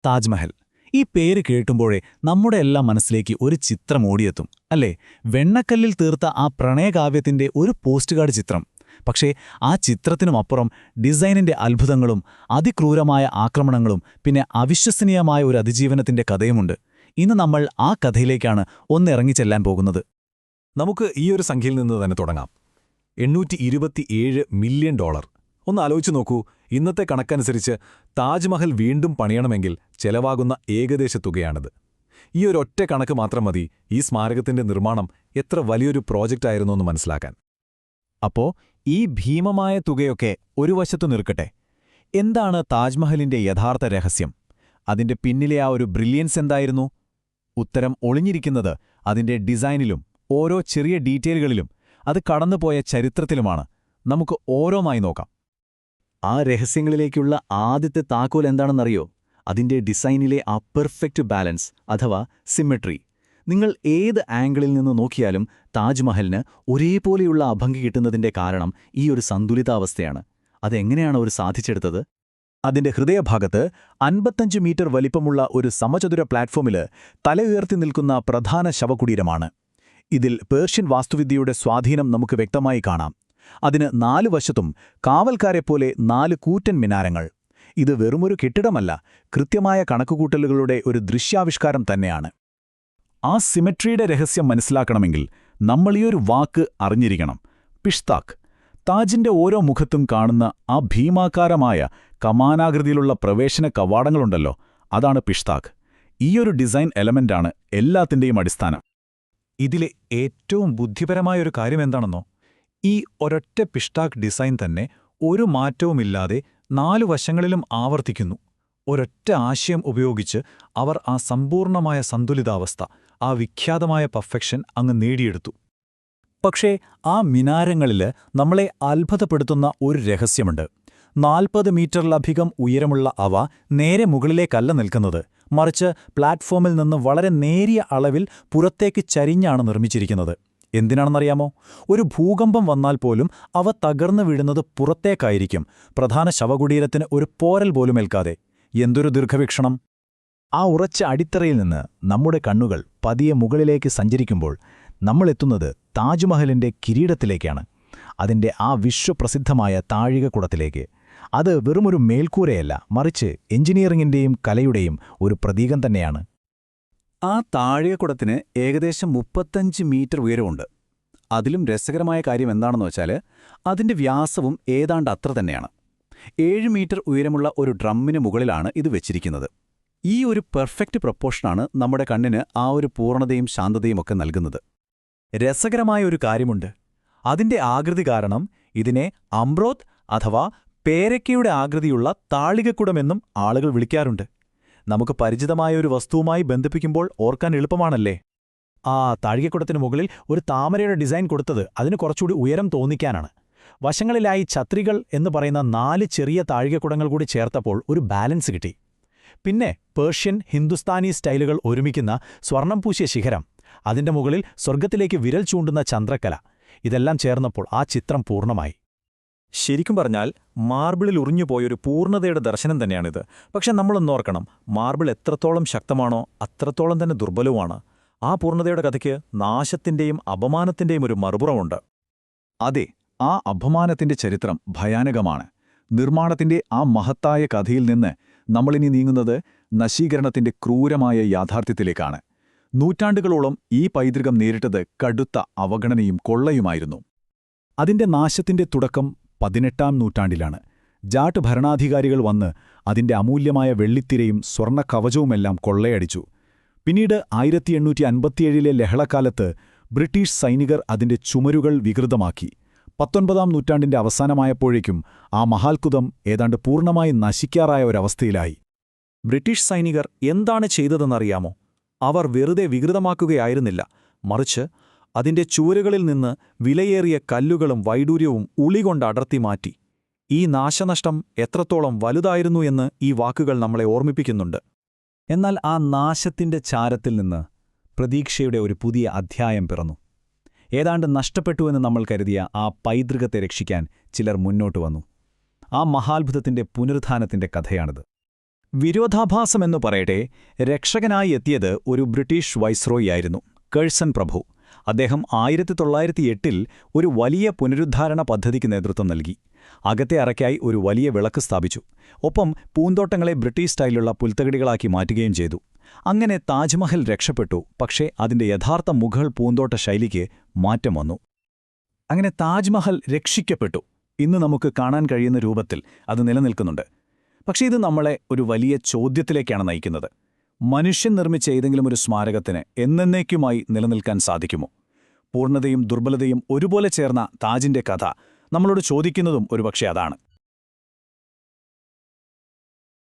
താജ്മഹൽ. ഈ പേര് കേട്ടുമ്പോഴേ നമ്മുടെ എല്ലാം മനസ്സിലേക്ക് ഒരു ചിത്രം ഓടിയെത്തും അല്ലേ? വെണ്ണക്കല്ലിൽ തീർത്ത ആ പ്രണയകാവ്യത്തിന്റെ ഒരു പോസ്റ്റ് കാർഡ് ചിത്രം. പക്ഷേ ആ ചിത്രത്തിനുമപ്പുറം ഡിസൈനിന്റെ അത്ഭുതങ്ങളും അതിക്രൂരമായ ആക്രമണങ്ങളും പിന്നെ അവിശ്വസനീയമായ ഒരു അതിജീവനത്തിന്റെ കഥയുമുണ്ട്. ഇന്ന് നമ്മൾ ആ കഥയിലേക്കാണ് ഒന്നിറങ്ങിച്ചെല്ലാൻ പോകുന്നത്. നമുക്ക് ഈ ഒരു സംഖ്യയിൽ നിന്ന് തന്നെ തുടങ്ങാം. $827 മില്യൺ. ഒന്ന് ആലോചിച്ചു നോക്കൂ, ഇന്നത്തെ കണക്കനുസരിച്ച് താജ്മഹൽ വീണ്ടും പണിയണമെങ്കിൽ ചെലവാകുന്ന ഏകദേശ തുകയാണിത്. ഈ ഒരൊറ്റ കണക്ക് മാത്രം മതി ഈ സ്മാരകത്തിന്റെ നിർമ്മാണം എത്ര വലിയൊരു പ്രോജക്റ്റായിരുന്നു എന്ന് മനസ്സിലാക്കാൻ. അപ്പോ ഈ ഭീമമായ തുകയൊക്കെ ഒരു വശത്തു നിൽക്കട്ടെ. എന്താണ് താജ്മഹലിന്റെ യഥാർത്ഥ രഹസ്യം? അതിന്റെ പിന്നിലെ ആ ഒരു ബ്രില്യൻസ് എന്തായിരുന്നു? ഉത്തരം ഒളിഞ്ഞിരിക്കുന്നത് അതിന്റെ ഡിസൈനിലും ഓരോ ചെറിയ ഡീറ്റെയിലുകളിലും, അത് കടന്നുപോയ ചരിത്രത്തിലുമാണ്. നമുക്ക് ഓരോന്നായി നോക്കാം. ആ രഹസ്യങ്ങളിലേക്കുള്ള ആദ്യത്തെ താക്കോൽ എന്താണെന്നറിയോ? അതിന്റെ ഡിസൈനിലെ ആ പെർഫെക്റ്റ് ബാലൻസ് അഥവാ സിമെട്രി. നിങ്ങൾ ഏത് ആംഗിളിൽ നിന്ന് നോക്കിയാലും താജ്മഹലിന് ഒരേപോലെയുള്ള അഭംഗി കിട്ടുന്നതിന്റെ കാരണം ഈ ഒരു സന്തുലിതാവസ്ഥയാണ്. അതെങ്ങനെയാണ് അവർ സാധിച്ചെടുത്തത്? അതിന്റെ ഹൃദയഭാഗത്ത് 55 മീറ്റർ വലിപ്പമുള്ള ഒരു സമചതുര പ്ലാറ്റ്ഫോമില് തലയുയർത്തി നിൽക്കുന്ന പ്രധാന ശവകുടീരമാണ്. ഇതിൽ പേർഷ്യൻ വാസ്തുവിദ്യയുടെ സ്വാധീനം നമുക്ക് വ്യക്തമായി കാണാം. അതിന് 4 വശത്തും കാവൽക്കാരെപ്പോലെ 4 കൂറ്റൻ മിനാരങ്ങൾ. ഇത് വെറുമൊരു കെട്ടിടമല്ല, കൃത്യമായ കണക്കുകൂട്ടലുകളുടെ ഒരു ദൃശ്യാവിഷ്കാരം തന്നെയാണ്. ആ സിമെട്രിയുടെ രഹസ്യം മനസ്സിലാക്കണമെങ്കിൽ നമ്മൾ ഈ ഒരു വാക്ക് അറിഞ്ഞിരിക്കണം: പിഷ്താക്ക്. താജിന്റെ ഓരോ മുഖത്തും കാണുന്ന ആ ഭീമാകാരമായ കമാനാകൃതിയിലുള്ള പ്രവേശന കവാടങ്ങളുണ്ടല്ലോ, അതാണ് പിഷ്താക്ക്. ഈയൊരു ഡിസൈൻ എലമെന്റാണ് എല്ലാത്തിന്റെയും അടിസ്ഥാനം. ഇതിലെ ഏറ്റവും ബുദ്ധിപരമായൊരു കാര്യമെന്താണെന്നോ? ഈ ഒരൊറ്റ പിഷ്ടാക്ക് ഡിസൈൻ തന്നെ ഒരു മാറ്റവുമില്ലാതെ 4 വശങ്ങളിലും ആവർത്തിക്കുന്നു. ഒരൊറ്റ ആശയം ഉപയോഗിച്ച് അവർ ആ സമ്പൂർണമായ സന്തുലിതാവസ്ഥ, ആ വിഖ്യാതമായ പെർഫെക്ഷൻ അങ്ങ് നേടിയെടുത്തു. പക്ഷേ ആ മിനാരങ്ങളിൽ നമ്മളെ അത്ഭുതപ്പെടുത്തുന്ന ഒരു രഹസ്യമുണ്ട്. 40 മീറ്ററിലധികം ഉയരമുള്ള അവ നേരെ മുകളിലേക്കല്ല നിൽക്കുന്നത്, മറിച്ച് പ്ലാറ്റ്ഫോമിൽ നിന്ന് വളരെ നേരിയ അളവിൽ പുറത്തേക്ക് ചരിഞ്ഞാണ് നിർമ്മിച്ചിരിക്കുന്നത്. എന്തിനാണെന്നറിയാമോ? ഒരു ഭൂകമ്പം വന്നാൽ പോലും അവ തകർന്നു വീഴുന്നത് പുറത്തേക്കായിരിക്കും, പ്രധാന ശവകുടീരത്തിന് ഒരു പോരൽ പോലും ഏൽക്കാതെ. എന്തൊരു ദീർഘവീക്ഷണം! ആ ഉറച്ച അടിത്തറയിൽ നിന്ന് നമ്മുടെ കണ്ണുകൾ പതിയെ മുകളിലേക്ക് സഞ്ചരിക്കുമ്പോൾ നമ്മളെത്തുന്നത് താജ്മഹലിന്റെ കിരീടത്തിലേക്കാണ്. അതിന്റെ ആ വിശ്വപ്രസിദ്ധമായ താഴികക്കുടത്തിലേക്ക്. അത് വെറുമൊരു മേൽക്കൂരയല്ല, മറിച്ച് എഞ്ചിനീയറിംഗിന്റെയും കലയുടെയും ഒരു പ്രതീകം തന്നെയാണ്. ആ താഴികക്കുടത്തിന് ഏകദേശം 35 മീറ്റർ ഉയരമുണ്ട്. അതിലും രസകരമായ കാര്യം എന്താണെന്ന് വെച്ചാൽ അതിന്റെ വ്യാസവും ഏതാണ്ട് അത്ര തന്നെയാണ്. 7 മീറ്റർ ഉയരമുള്ള ഒരു ഡ്രമ്മിന് മുകളിലാണ് ഇത് വെച്ചിരിക്കുന്നത്. ഈ ഒരു പെർഫെക്റ്റ് പ്രൊപ്പോർഷനാണ് നമ്മുടെ കണ്ണിന് ആ ഒരു പൂർണ്ണതയും ശാന്തതയും ഒക്കെ നൽകുന്നത്. രസകരമായ ഒരു കാര്യമുണ്ട്. അതിന്റെ ആകൃതി കാരണം ഇതിനെ അംബ്രോത്ത് അഥവാ പേരയ്ക്കയുടെ ആകൃതിയുള്ള താഴികക്കുടമെന്നും ആളുകൾ വിളിക്കാറുണ്ട്. നമുക്ക് പരിചിതമായ ഒരു വസ്തുവുമായി ബന്ധിപ്പിക്കുമ്പോൾ ഓർക്കാൻ എളുപ്പമാണല്ലേ? ആ താഴികക്കുടത്തിന് മുകളിൽ ഒരു താമരയുടെ ഡിസൈൻ കൊടുത്തത് അതിന് കുറച്ചുകൂടി ഉയരം തോന്നിക്കാനാണ്. വശങ്ങളിലായി ഛത്രികൾ എന്ന് പറയുന്ന 4 ചെറിയ താഴികക്കുടങ്ങൾ കൂടി ചേർത്തപ്പോൾ ഒരു ബാലൻസ് കിട്ടി. പിന്നെ പേർഷ്യൻ ഹിന്ദുസ്ഥാനി സ്റ്റൈലുകൾ ഒരുമിക്കുന്ന സ്വർണം പൂശിയ ശിഖരം, അതിന്റെ മുകളിൽ സ്വർഗത്തിലേക്ക് വിരൽ ചൂണ്ടുന്ന ചന്ദ്രക്കല, ഇതെല്ലാം ചേർന്നപ്പോൾ ആ ചിത്രം പൂർണ്ണമായി. ശരിക്കും പറഞ്ഞാൽ മാർബിളിൽ ഉറിഞ്ഞുപോയൊരു പൂർണ്ണതയുടെ ദർശനം തന്നെയാണിത്. പക്ഷെ നമ്മളൊന്നോർക്കണം, മാർബിൾ എത്രത്തോളം ശക്തമാണോ അത്രത്തോളം തന്നെ ദുർബലവുമാണ്. ആ പൂർണ്ണതയുടെ കഥയ്ക്ക് നാശത്തിന്റെയും അപമാനത്തിന്റെയും ഒരു മറുപുറമുണ്ട്. അതെ, ആ അപമാനത്തിന്റെ ചരിത്രം ഭയാനകമാണ്. നിർമ്മാണത്തിന്റെ ആ മഹത്തായ കഥയിൽ നിന്ന് നമ്മളിനി നീങ്ങുന്നത് നശീകരണത്തിന്റെ ക്രൂരമായ യാഥാർത്ഥ്യത്തിലേക്കാണ്. നൂറ്റാണ്ടുകളോളം ഈ പൈതൃകം നേരിട്ടത് കടുത്ത അവഗണനയും കൊള്ളയുമായിരുന്നു. അതിന്റെ നാശത്തിന്റെ തുടക്കം 18-ാം നൂറ്റാണ്ടിലാണ്. ജാട്ട് ഭരണാധികാരികൾ വന്ന് അതിന്റെ അമൂല്യമായ വെള്ളിത്തിരയും സ്വർണ്ണക്കവചവുമെല്ലാം കൊള്ളയടിച്ചു. പിന്നീട് 1857-ലെ ലഹളക്കാലത്ത് ബ്രിട്ടീഷ് സൈനികർ അതിന്റെ ചുമരുകൾ വികൃതമാക്കി. 19-ാം നൂറ്റാണ്ടിന്റെ അവസാനമായപ്പോഴേക്കും ആ മഹാത്ഭുതം ഏതാണ്ട് പൂർണ്ണമായി നശിക്കാറായ ഒരവസ്ഥയിലായി. ബ്രിട്ടീഷ് സൈനികർ എന്താണ് ചെയ്തതെന്നറിയാമോ? അവർ വെറുതെ വികൃതമാക്കുകയായിരുന്നില്ല, മറിച്ച് അതിന്റെ ചുവരുകളിൽ നിന്ന് വിലയേറിയ കല്ലുകളും വൈഡൂര്യവും ഉളികൊണ്ട് അടർത്തി മാറ്റി. ഈ നാശനഷ്ടം എത്രത്തോളം വലുതായിരുന്നു എന്ന് ഈ വാക്കുകൾ നമ്മളെ ഓർമ്മിപ്പിക്കുന്നുണ്ട്. എന്നാൽ ആ നാശത്തിന്റെ ചാരത്തിൽ നിന്ന് പ്രതീക്ഷയുടെ ഒരു പുതിയ അധ്യായം പിറന്നു. ഏതാണ്ട് നഷ്ടപ്പെട്ടുവെന്ന് നമ്മൾ കരുതിയ ആ പൈതൃകത്തെ രക്ഷിക്കാൻ ചിലർ മുന്നോട്ട് വന്നു. ആ മഹാത്ഭുതത്തിന്റെ പുനരുത്ഥാനത്തിന്റെ കഥയാണിത്. വിരോധാഭാസമെന്നു പറയട്ടെ, രക്ഷകനായി എത്തിയത് ഒരു ബ്രിട്ടീഷ് വൈസ്രോയിയായിരുന്നു, കേഴ്സൺ പ്രഭു. അദ്ദേഹം 1908 ഒരു വലിയ പുനരുദ്ധാരണ പദ്ധതിക്ക് നേതൃത്വം നൽകി. അകത്തെ അറയ്ക്കായി ഒരു വലിയ വിളക്ക് സ്ഥാപിച്ചു. ഒപ്പം പൂന്തോട്ടങ്ങളെ ബ്രിട്ടീഷ് സ്റ്റൈലുള്ള പുൽത്തകിടികളാക്കി മാറ്റുകയും ചെയ്തു. അങ്ങനെ താജ്മഹൽ രക്ഷപ്പെട്ടു. പക്ഷേ അതിന്റെ യഥാർത്ഥ മുഗൾ പൂന്തോട്ട ശൈലിക്ക് മാറ്റം വന്നു. അങ്ങനെ താജ്മഹൽ രക്ഷിക്കപ്പെട്ടു. ഇന്ന് നമുക്ക് കാണാൻ കഴിയുന്ന രൂപത്തിൽ അത് നിലനിൽക്കുന്നുണ്ട്. പക്ഷേ ഇത് നമ്മളെ ഒരു വലിയ ചോദ്യത്തിലേക്കാണ് നയിക്കുന്നത്. മനുഷ്യൻ നിർമ്മിച്ച ഏതെങ്കിലും ഒരു സ്മാരകത്തിന് എന്നേക്കുമായി നിലനിൽക്കാൻ സാധിക്കുമോ? പൂർണ്ണതയും ദുർബലതയും ഒരുപോലെ ചേർന്ന താജിന്റെ കഥ നമ്മളോട് ചോദിക്കുന്നതും ഒരുപക്ഷെ അതാണ്.